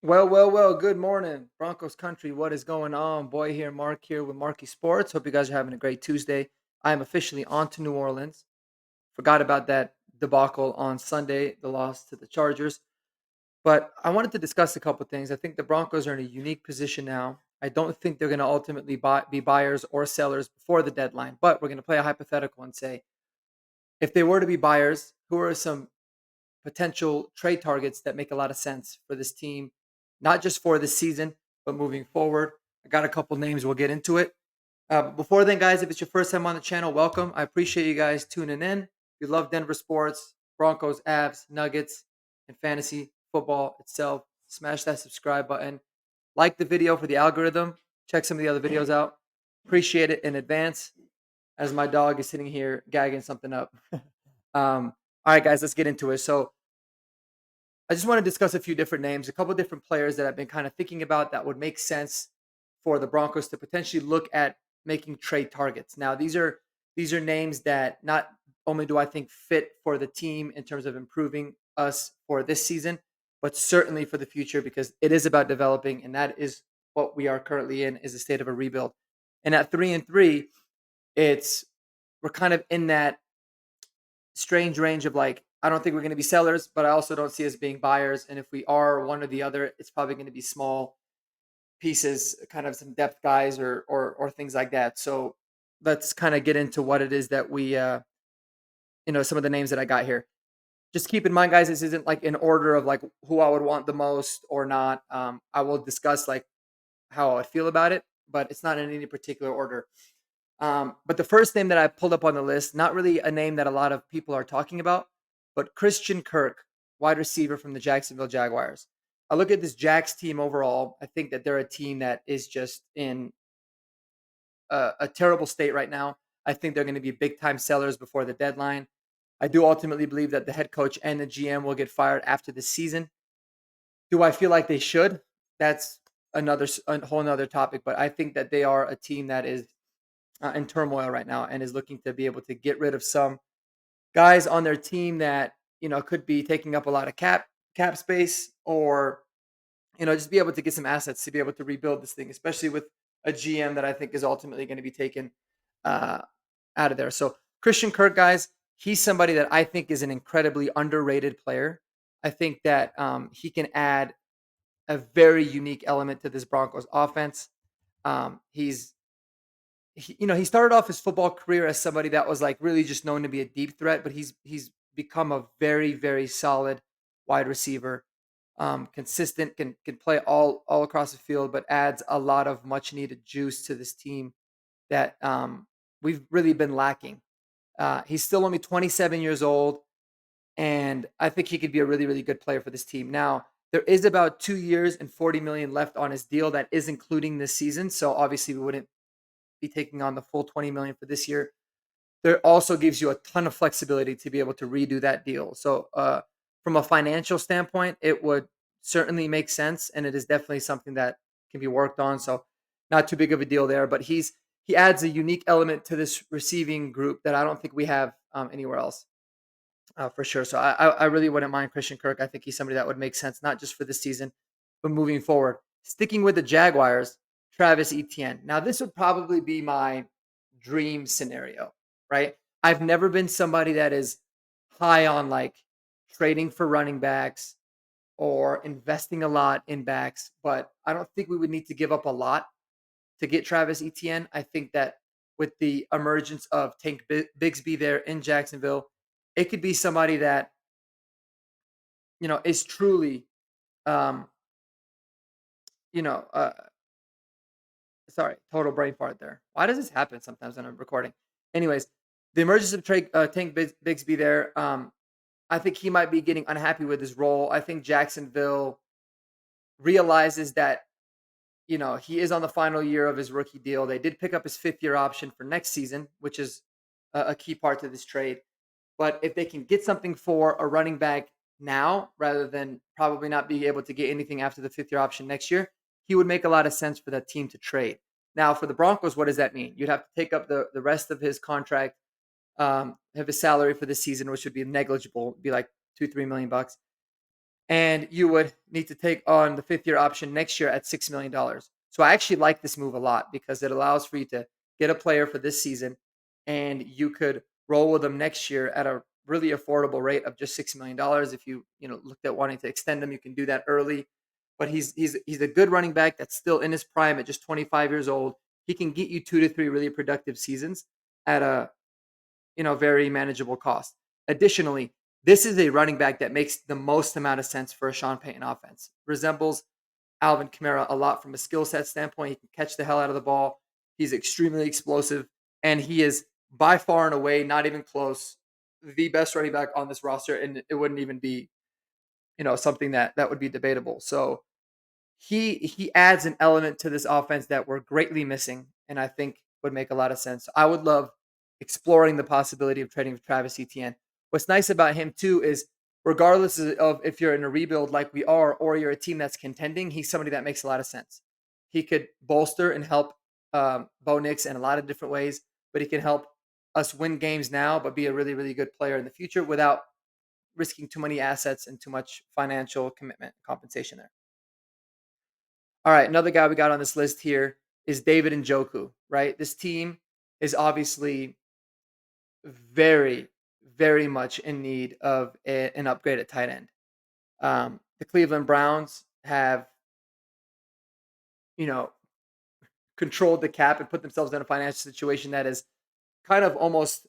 Well. Good morning, Broncos country. What is going on? Boy here, Mark here with Marky Sports. Hope you guys are having a great Tuesday. I am officially on to New Orleans. Forgot about that debacle on Sunday, the loss to the Chargers. But I wanted to discuss a couple things. I think the Broncos are in a unique position now. I don't think they're going to ultimately be buyers or sellers before the deadline, but we're going to play a hypothetical and say if they were to be buyers, who are some potential trade targets that make a lot of sense for this team, not just for this season, but moving forward. I got a couple names. We'll get into it. But before then, guys, if it's your first time on the channel, welcome. I appreciate you guys tuning in. If you love Denver sports, Broncos, Avs, Nuggets, and fantasy football itself, smash that subscribe button. Like the video for the algorithm. Check some of the other videos out. Appreciate it in advance as my dog is sitting here gagging something up. All right, guys, let's get into it. So, I just want to discuss a few different names, a couple different players that I've been kind of thinking about that would make sense for the Broncos to potentially look at making trade targets. Now, these are names that not only do I think fit for the team in terms of improving us for this season, but certainly for the future because it is about developing, and that is what we are currently in is a state of a rebuild. And at 3-3, it's we're kind of in that strange range of like, I don't think we're going to be sellers, but I also don't see us being buyers. And if we are one or the other, it's probably going to be small pieces, kind of some depth guys or things like that. So let's kind of get into what it is that we some of the names that I got here. Just keep in mind, guys, this isn't like in order of like who I would want the most or not. I will discuss like how I feel about it, but it's not in any particular order. But the first name that I pulled up on the list, not really a name that a lot of people are talking about, but Christian Kirk, wide receiver from the Jacksonville Jaguars. I look at this Jags team overall. I think that they're a team that is just in a terrible state right now. I think they're going to be big time sellers before the deadline. I do ultimately believe that the head coach and the GM will get fired after the season. Do I feel like they should? That's a whole nother topic. But I think that they are a team that is in turmoil right now and is looking to be able to get rid of some guys on their team that could be taking up a lot of cap space or just be able to get some assets to be able to rebuild this thing, especially with a GM that I think is ultimately going to be taken uh, out of there. So Christian Kirk, guys, he's somebody that I think is an incredibly underrated player. I think that he can add a very unique element to this Broncos offense. He's he started off his football career as somebody that was like really just known to be a deep threat, but he's become a very solid wide receiver. Consistent, can play all across the field, but adds a lot of much needed juice to this team that we've really been lacking. He's still only 27 years old, and I think he could be a really good player for this team. Now, there is about 2 years and 40 million left on his deal that is including this season. So obviously we wouldn't be taking on the full 20 million for this year. There also gives you a ton of flexibility to be able to redo that deal. So from a financial standpoint, it would certainly make sense, and it is definitely something that can be worked on. So not too big of a deal there, but he adds a unique element to this receiving group that I don't think we have anywhere else for sure. So I really wouldn't mind Christian Kirk. I think he's somebody that would make sense not just for this season, but moving forward. Sticking with the Jaguars, Travis Etienne. Now this would probably be my dream scenario, right? I've never been somebody that is high on like trading for running backs or investing a lot in backs, but I don't think we would need to give up a lot to get Travis Etienne. I think that with the emergence of Tank Bigsby there in Jacksonville, it could be somebody that is truly, um, you know, uh, sorry, total brain fart there. Why does this happen sometimes when I'm recording? Anyways, the emergence of Tank Bigsby there, I think he might be getting unhappy with his role. I think Jacksonville realizes that he is on the final year of his rookie deal. They did pick up his fifth-year option for next season, which is a key part to this trade. But if they can get something for a running back now, rather than probably not being able to get anything after the fifth-year option next year, he would make a lot of sense for that team to trade. Now, for the Broncos, what does that mean? You'd have to take up the rest of his contract, have his salary for this season, which would be negligible, it'd be like 2-3 million bucks. and you would need to take on the fifth year option next year at $6 million. So I actually like this move a lot because it allows for you to get a player for this season, and you could roll with them next year at a really affordable rate of just $6 million. If you looked at wanting to extend him, you can do that early. But he's a good running back that's still in his prime at just 25 years old. He can get you 2 to 3 really productive seasons at a very manageable cost. Additionally, this is a running back that makes the most amount of sense for a Sean Payton offense. Resembles Alvin Kamara a lot from a skill set standpoint. He can catch the hell out of the ball. He's extremely explosive, and he is by far and away, not even close, the best running back on this roster, and it wouldn't even be something that would be debatable. So he adds an element to this offense that we're greatly missing, and I think would make a lot of sense. I would love exploring the possibility of trading with Travis Etienne. What's nice about him too is regardless of if you're in a rebuild like we are or you're a team that's contending, he's somebody that makes a lot of sense. He could bolster and help Bo Nix in a lot of different ways, but he can help us win games now, but be a really, really good player in the future without risking too many assets and too much financial commitment compensation there. All right, another guy we got on this list here is David Njoku, right? This team is obviously very, very much in need of an upgrade at tight end. The Cleveland Browns have, you know, controlled the cap and put themselves in a financial situation that is kind of almost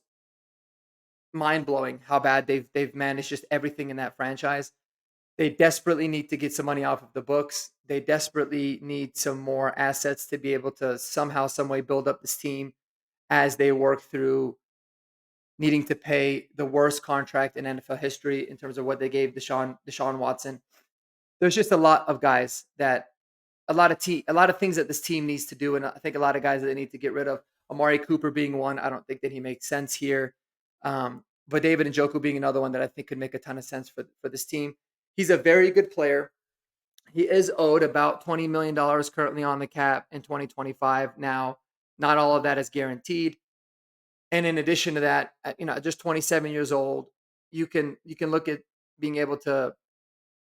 mind blowing how bad they've managed just everything in that franchise. They desperately need to get some money off of the books. They desperately need some more assets to be able to somehow, some way build up this team as they work through needing to pay the worst contract in NFL history in terms of what they gave Deshaun Watson. There's just a lot of guys that a lot of things that this team needs to do, and I think a lot of guys that they need to get rid of. Amari Cooper being one, I don't think that he makes sense here. But David Njoku being another one that I think could make a ton of sense for this team. He's a very good player. He is owed about $20 million currently on the cap in 2025. Now, not all of that is guaranteed. And in addition to that, just 27 years old, you can look at being able to,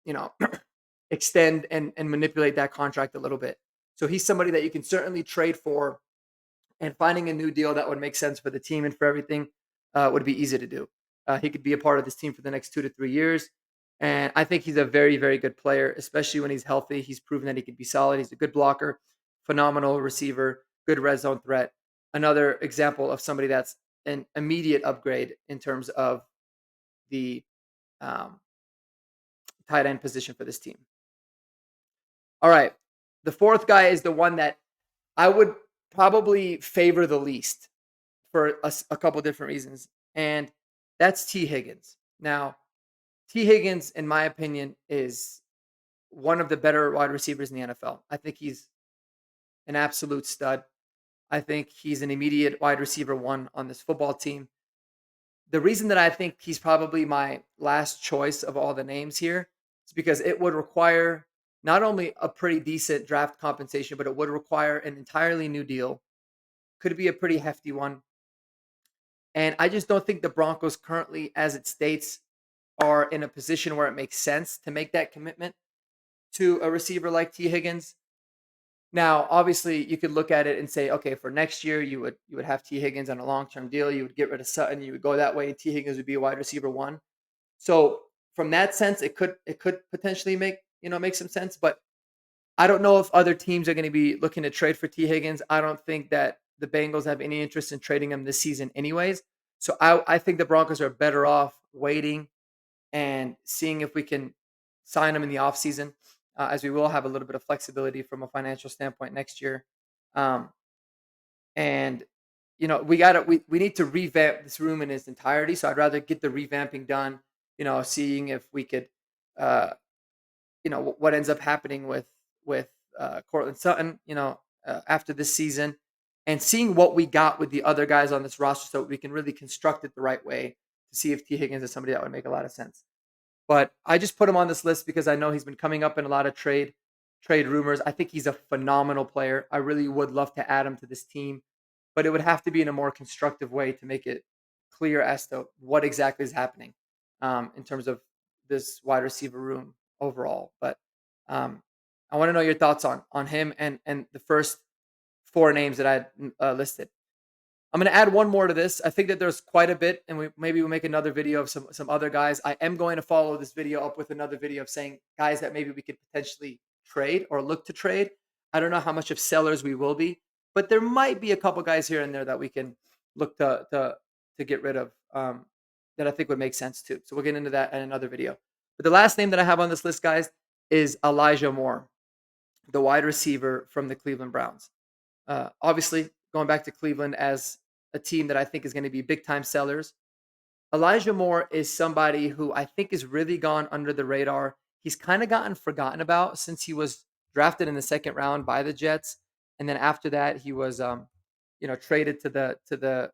you know, extend and manipulate that contract a little bit. So he's somebody that you can certainly trade for, and finding a new deal that would make sense for the team and for everything would be easy to do. He could be a part of this team for the next 2 to 3 years. And I think he's a very, very good player, especially when he's healthy. He's proven that he can be solid. He's a good blocker, phenomenal receiver, good red zone threat. Another example of somebody that's an immediate upgrade in terms of the um, tight end position for this team. All right. The fourth guy is the one that I would probably favor the least for a couple different reasons, and that's T. Higgins. Now, T. Higgins, in my opinion, is one of the better wide receivers in the NFL. I think he's an absolute stud. I think he's an immediate wide receiver one on this football team. The reason that I think he's probably my last choice of all the names here is because it would require not only a pretty decent draft compensation, but it would require an entirely new deal. Could be a pretty hefty one. And I just don't think the Broncos currently, as it states, are in a position where it makes sense to make that commitment to a receiver like T. Higgins. Now, obviously, you could look at it and say, okay, for next year, you would have T. Higgins on a long term deal. You would get rid of Sutton. You would go that way, and T. Higgins would be a wide receiver one. So, from that sense, it could potentially make some sense. But I don't know if other teams are going to be looking to trade for T. Higgins. I don't think that the Bengals have any interest in trading him this season, anyways. So, I think the Broncos are better off waiting and seeing if we can sign him in the offseason, as we will have a little bit of flexibility from a financial standpoint next year. Um, and we need to revamp this room in its entirety. So I'd rather get the revamping done. Seeing if we could, uh, what ends up happening with Cortland Sutton, after this season, and seeing what we got with the other guys on this roster, so we can really construct it the right way to see if T Higgins is somebody that would make a lot of sense. But I just put him on this list because I know he's been coming up in a lot of trade rumors. I think he's a phenomenal player. I really would love to add him to this team, but it would have to be in a more constructive way to make it clear as to what exactly is happening in terms of this wide receiver room overall. But um, I want to know your thoughts on him and the first four names that I listed. I'm going to add one more to this. I think that there's quite a bit, and maybe we'll make another video of some other guys. I am going to follow this video up with another video of saying guys that maybe we could potentially trade or look to trade. I don't know how much of sellers we will be, but there might be a couple guys here and there that we can look to get rid of, that I think would make sense too. So we'll get into that in another video. But the last name that I have on this list, guys, is Elijah Moore, the wide receiver from the Cleveland Browns. Obviously, going back to Cleveland as a team that I think is going to be big time sellers. Elijah Moore is somebody who I think has really gone under the radar. He's kind of gotten forgotten about since he was drafted in the second round by the Jets, and then after that he was, traded to the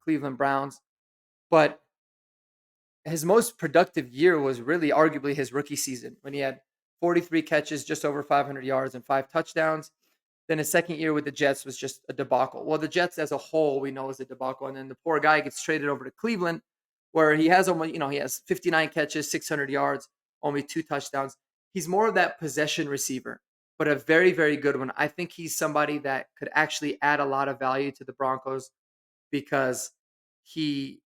Cleveland Browns. But his most productive year was really arguably his rookie season when he had 43 catches, just over 500 yards, and 5 touchdowns. Then his second year with the Jets was just a debacle. Well, the Jets as a whole we know is a debacle, and then the poor guy gets traded over to Cleveland, where he has almost, he has 59 catches, 600 yards, only 2 touchdowns. He's more of that possession receiver, but a very, very good one. I think he's somebody that could actually add a lot of value to the Broncos because he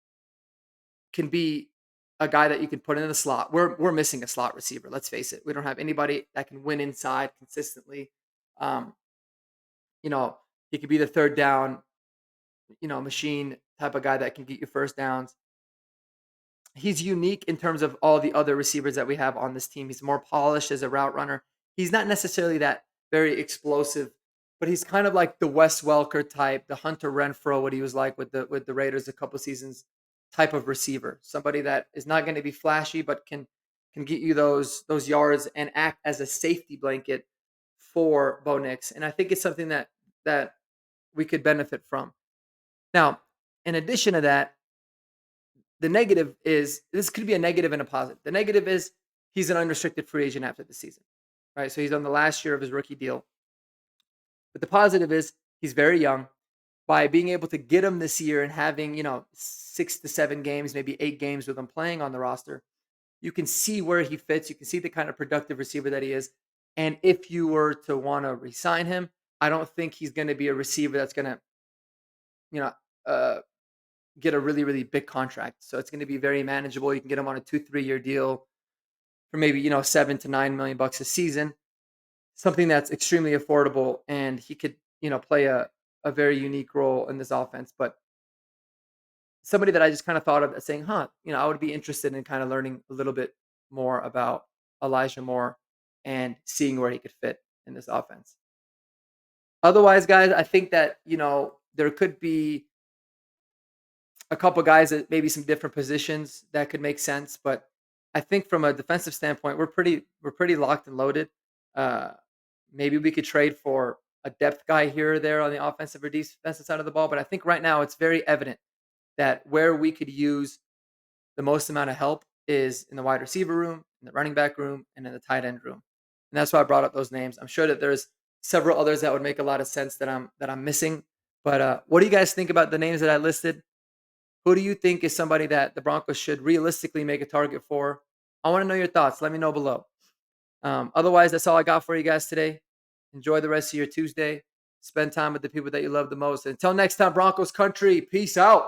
can be a guy that you can put in the slot. We're missing a slot receiver. Let's face it. We don't have anybody that can win inside consistently. Um, you know, he could be the third down, machine type of guy that can get you first downs. He's unique in terms of all the other receivers that we have on this team. He's more polished as a route runner. He's not necessarily that very explosive, but he's kind of like the Wes Welker type, the Hunter Renfro, what he was like with the Raiders a couple seasons type of receiver. Somebody that is not going to be flashy, but can get you those yards and act as a safety blanket for Bo Nix. And I think it's something that we could benefit from. Now, in addition to that, the negative is this could be a negative and a positive. The negative is he's an unrestricted free agent after the season, right? So he's on the last year of his rookie deal. But the positive is he's very young. By being able to get him this year and having, 6 to 7 games, maybe 8 games with him playing on the roster, you can see where he fits. You can see the kind of productive receiver that he is. And if you were to want to re-sign him, I don't think he's going to be a receiver that's going to, you know, uh, get a really, really big contract. So it's going to be very manageable. You can get him on a 2, 3 year deal for maybe, $7 to $9 million a season, something that's extremely affordable. And he could, play a very unique role in this offense. But somebody that I just kind of thought of as saying, I would be interested in kind of learning a little bit more about Elijah Moore and seeing where he could fit in this offense. Otherwise, guys, I think that, there could be a couple guys at maybe some different positions that could make sense. But I think from a defensive standpoint, we're pretty locked and loaded. Uh, Maybe we could trade for a depth guy here or there on the offensive or defensive side of the ball. But I think right now it's very evident that where we could use the most amount of help is in the wide receiver room, in the running back room, and in the tight end room. And that's why I brought up those names. I'm sure that there's several others that would make a lot of sense that I'm missing. But what do you guys think about the names that I listed? Who do you think is somebody that the Broncos should realistically make a target for? I want to know your thoughts. Let me know below. Otherwise, that's all I got for you guys today. Enjoy the rest of your Tuesday. Spend time with the people that you love the most. Until next time, Broncos country. Peace out.